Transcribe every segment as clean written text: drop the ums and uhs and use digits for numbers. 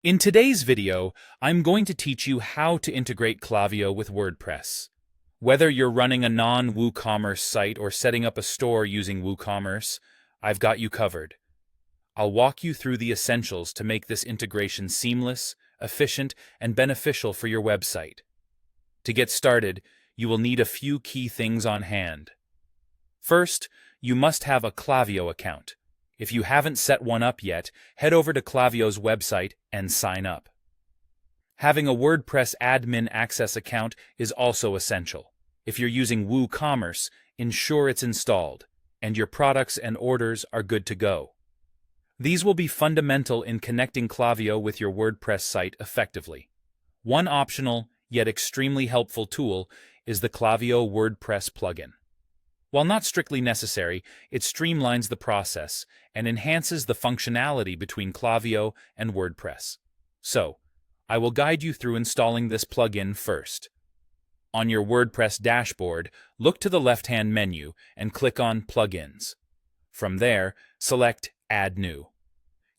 In today's video, I'm going to teach you how to integrate Klaviyo with WordPress. Whether you're running a non-WooCommerce site or setting up a store using WooCommerce, I've got you covered. I'll walk you through the essentials to make this integration seamless, efficient, and beneficial for your website. To get started, you will need a few key things on hand. First, you must have a Klaviyo account. If you haven't set one up yet, head over to Klaviyo's website and sign up. Having a WordPress admin access account is also essential. If you're using WooCommerce, ensure it's installed, and your products and orders are good to go. These will be fundamental in connecting Klaviyo with your WordPress site effectively. One optional, yet extremely helpful tool is the Klaviyo WordPress plugin. While not strictly necessary, it streamlines the process and enhances the functionality between Klaviyo and WordPress. So, I will guide you through installing this plugin first. On your WordPress dashboard, look to the left-hand menu and click on Plugins. From there, select Add New.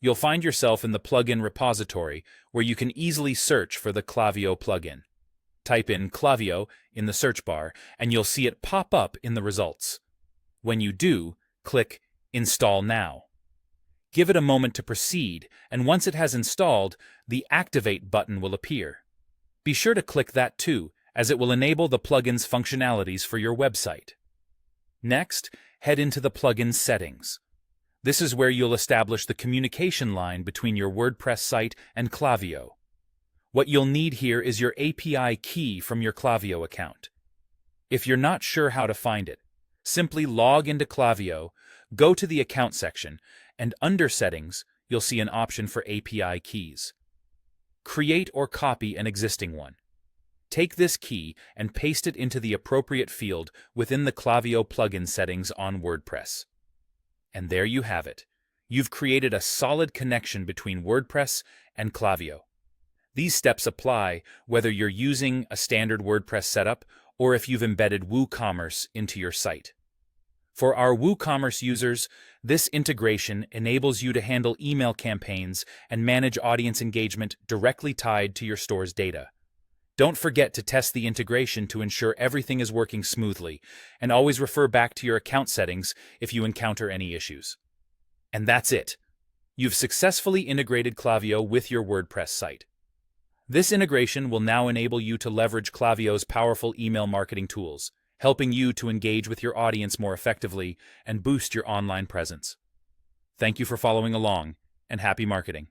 You'll find yourself in the plugin repository where you can easily search for the Klaviyo plugin. Type in Klaviyo in the search bar and you'll see it pop up in the results. When you do, click Install Now. Give it a moment to proceed, and once it has installed, the Activate button will appear. Be sure to click that too, as it will enable the plugin's functionalities for your website. Next, head into the plugin settings. This is where you'll establish the communication line between your WordPress site and Klaviyo. What you'll need here is your API key from your Klaviyo account. If you're not sure how to find it, simply log into Klaviyo, go to the Account section, and under Settings, you'll see an option for API keys. Create or copy an existing one. Take this key and paste it into the appropriate field within the Klaviyo plugin settings on WordPress. And there you have it. You've created a solid connection between WordPress and Klaviyo. These steps apply whether you're using a standard WordPress setup or if you've embedded WooCommerce into your site. For our WooCommerce users, this integration enables you to handle email campaigns and manage audience engagement directly tied to your store's data. Don't forget to test the integration to ensure everything is working smoothly, and always refer back to your account settings if you encounter any issues. And that's it. You've successfully integrated Klaviyo with your WordPress site. This integration will now enable you to leverage Klaviyo's powerful email marketing tools, helping you to engage with your audience more effectively and boost your online presence. Thank you for following along, and happy marketing.